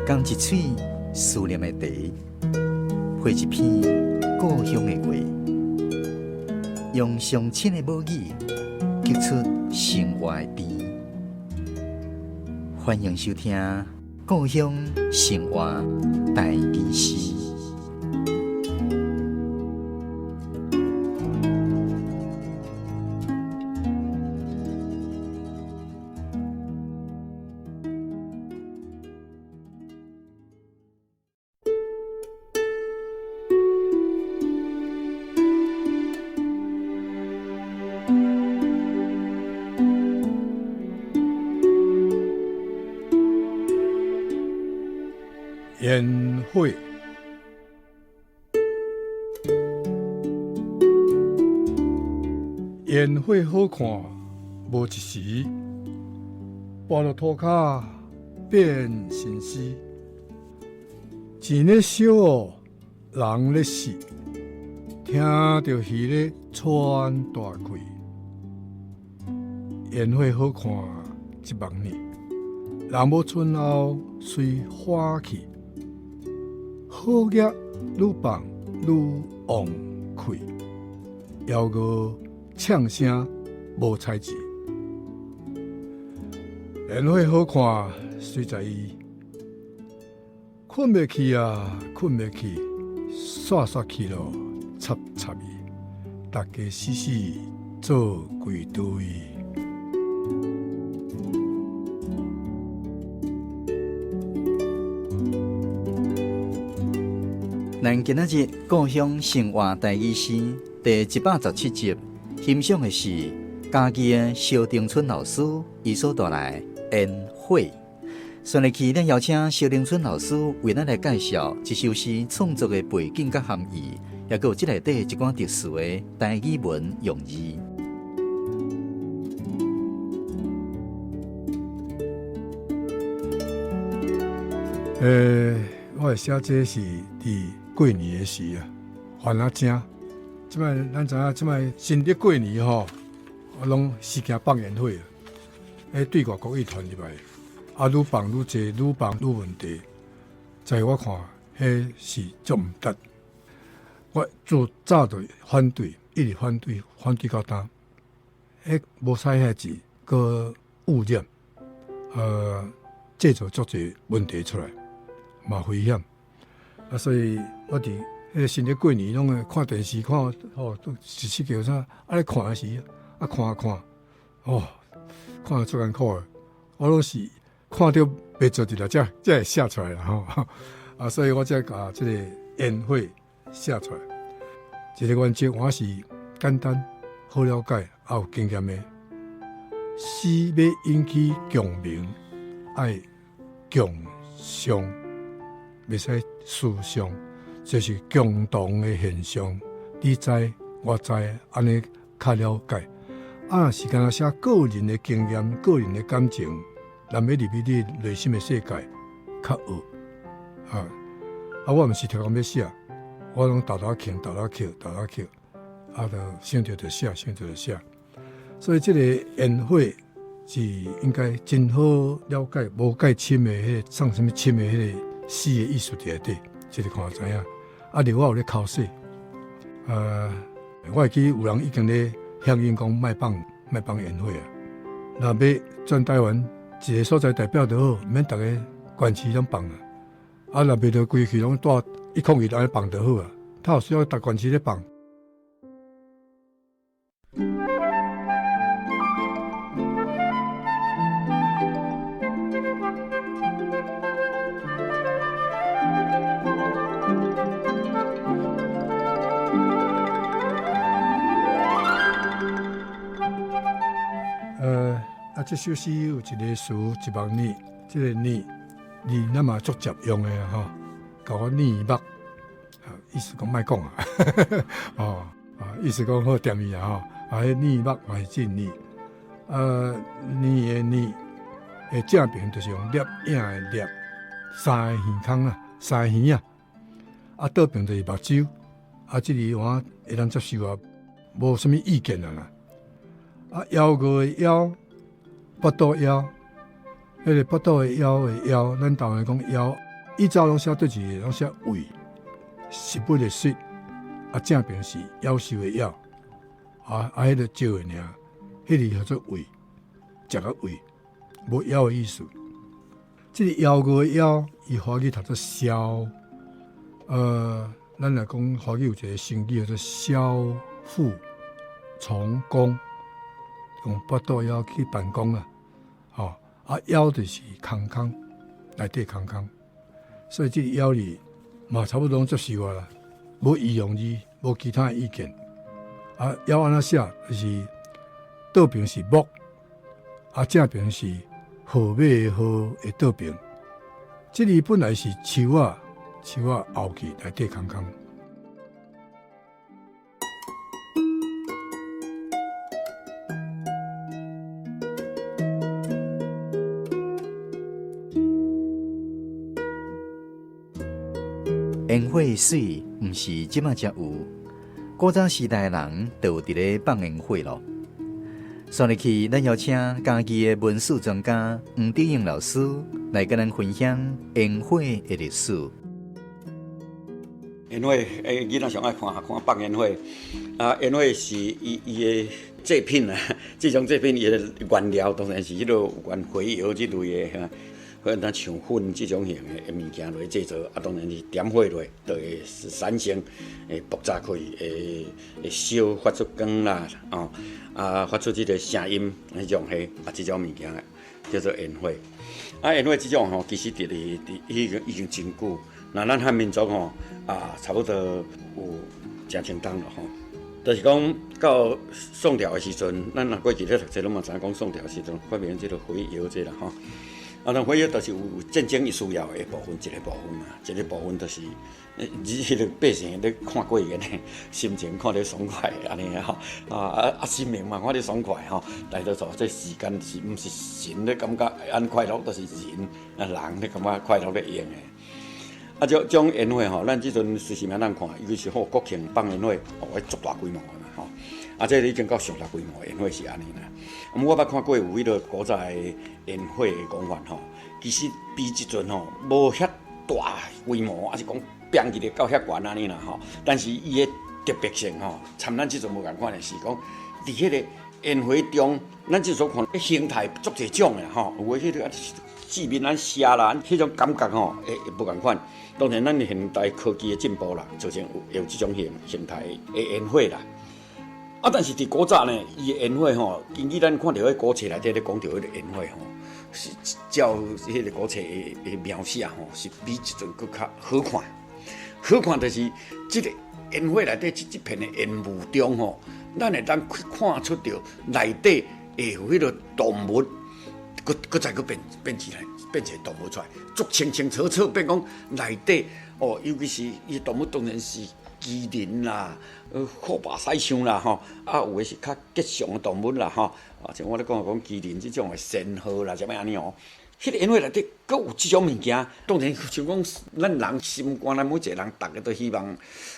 讲一嘴思念的茶，配一片故乡的话，用上亲的母语激出生活的甜。欢迎收听《故乡生活台语诗》。烟火，烟火好看无一时，跋落涂骹变成诗。钱咧烧，人咧死，听着鱼咧喘大气。烟火好看10000年，人无春后随花去。好业愈放愈旺开，邀歌唱声无彩字。烟火好看虽在意，困袂去啊，困袂去，煞煞去咯，插插伊，大家死死做归队。咱今仔日故乡生活台语诗第117集，欣赏的是嘉义的萧丁春老师伊所带来《烟火》。顺利去，咱邀请萧丁春老师为咱来介绍这首诗创作的背景甲含义，也有这内底一寡特殊的台语文用字。我会写这是伫过年的时啊，番仔正。即摆咱知影，即摆新历过年吼，拢是惊放烟火啊！对外国语传入来，啊，愈放愈济，愈放愈问题。在我看，迄是足毋得。我自早就反对，一直反对，反对到当。无使遐钱，个污染，制造足侪问题出来，嘛危险。啊，所以我伫新历过年拢会看电视，看是叫啥？咧看的时，看，看得足艰苦的。我拢是看到袂做伫啦，才会写出来啦吼。啊，所以我才甲这个烟火写出来。一个原则我是简单、好了解，也有经验的。诗要引起共鸣，爱共伤。袂使思想，就是共同的现象。你知，我知，安尼较了解。啊，是干那写个人的经验、个人的感情，难要入去你内心的世界，较学。我毋是特工要写，我拢豆豆捡，啊，就想着就写，想着就写。所以这个烟火是应该真好了解，无介深的迄送什么深的迄个。诗的艺术伫内底，这个看知影。啊，另外有咧考试，我会记有人已经咧响应讲卖放烟火啊。若要全台湾一个所在代表就好，免逐个县市拢放啊。啊，若袂着规区拢带101安尼放就好啊。他有需要逐县市咧放。这首诗有一个词10000年，这个年咱嘛足接用的吼，甲我念目，意思讲莫讲啊，意思讲好点伊啊吼，迄念目嘛是这念，念的念，正边就是用摄影的摄，三个耳孔啦，三个耳啊，倒边就是目睭，这里我会当接受啊，无什么意见啦。腰个腰。腹肚腰，迄个腹肚的腰的腰，咱台湾讲腰以前拢写对字，拢写胃，食物的食，正边是夭寿的夭，迄个少的尔，迄个叫做胃，食个胃，无夭的意思。这个夭个夭，伊华语读做消，咱来讲华语有一个成语叫做消腹从公，用八度腰去办公啊，夭就是空空，内底空空，所以这个夭里嘛差不多接受啦，无异用字，无其他意见。夭安怎写就是倒边是木，正边是号码的号的倒边。这里本来是树凹去内底空空。烟火水毋是即马才有，古早时代的人就有伫咧放烟火咯。所以去，咱邀请家己的文史专家黄德英老师来跟咱分享烟火的历史。烟火，囡仔上爱看放烟火。烟火是伊的制品啊，这种制品伊的原料当然是迄个原火药这类的。或者像粉这种型的物件来制作，当然是点火落，就会产生爆炸开，会烧发出光啦，发出这个声音，迄种这种物件叫做烟火。烟火这种其实已经真久。那咱汉民族差不多有真清当了就是讲到宋朝的时阵，咱过去咧读册，拢嘛知影讲宋朝的时阵发明这个火药这啦那火药就是有战争需要的部分，一个部分嘛，一个部分就是迄个百姓咧看过瘾的，心情看得爽快安尼心情嘛看得爽快来到做这时间是毋是神咧感觉安快乐，就是人咧感觉快乐咧用的。这种烟火咱即阵随时咱看，尤其是国庆放烟火，足大规模的嘛这已经到上大规模的烟火是安尼啦。我捌看过有迄个古早的烟火的讲法其实比即阵无遐大规模，是讲变起来到遐悬安尼啦但是伊的特别性参咱即阵无共款的是讲，伫迄个烟火中，咱即所看形态足侪种的有迄个字面咱写啦，迄种感觉会无共款。当然，咱现代科技的进步啦，造成有即种形态的烟火啦。但是伫古早呢，伊的烟火根据咱看到迄古册内底咧讲到迄个烟火是照迄个古册的描写是比即阵更较好看。好看就是即个烟火内底即片的烟雾中咱会当看出着内底会有迄个动物，搁再变起来，变一个动物出来，足清清楚楚，变讲内底尤其是伊动物当然是麒麟啦、虎豹狮象啦有的是较吉祥的动物啦像我咧讲麒麟这种的仙鹤啦，什么安尼迄个烟火内底阁有即种物件，当然像讲咱人心肝，咱每一个人，大家都希望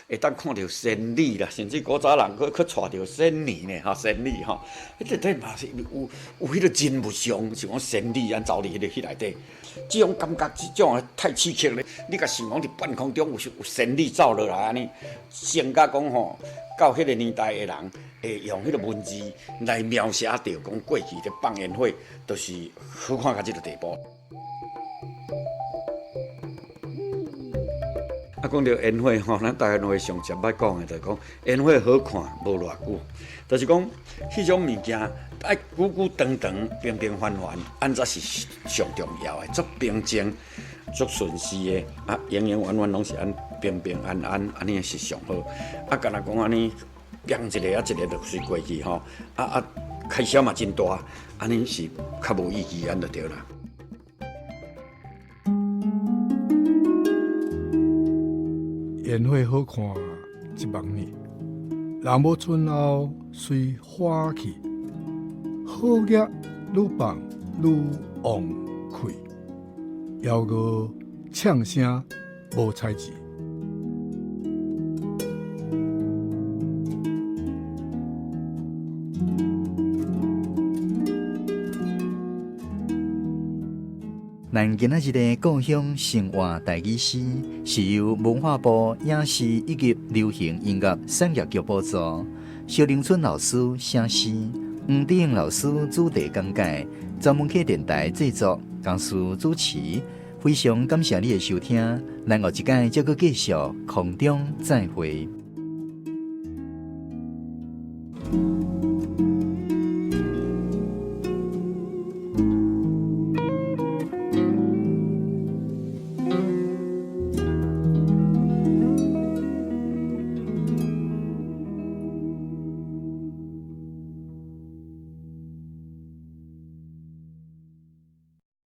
会当看到仙女啦，甚至古早人去带着仙女呢仙女迄个嘛是有迄个真物像，像讲仙女安走伫迄内底，即种感觉，即种太刺激咧！你甲想讲伫半空中有仙女走落来安尼，想甲讲到迄个年代的人会用迄个文字来描写着讲过去咧放烟火，就是好看到即个地步。讲到烟火咱大家会上常捌讲的，就是讲烟火好看无偌久，就是讲迄种物件爱久久长长、平平凡凡，安怎是上重要的？足平静、足顺势的圆圆圆圆拢是安平平安安，安尼是上好。敢若讲安尼变一个一个就随过去开销嘛真大，安尼是较无意义，安就对啦。烟火好看一万年，人无春后随花去，好业愈放愈旺开，犹个唱声无彩字。咱今仔日的故乡生活大语诗是由文化部影视以及流行音乐产业局补助，萧凌春老师写诗，黄德英老师主题讲解，专门客电台制作，讲师主持。非常感谢你的收听，咱后一届再继续空中再会。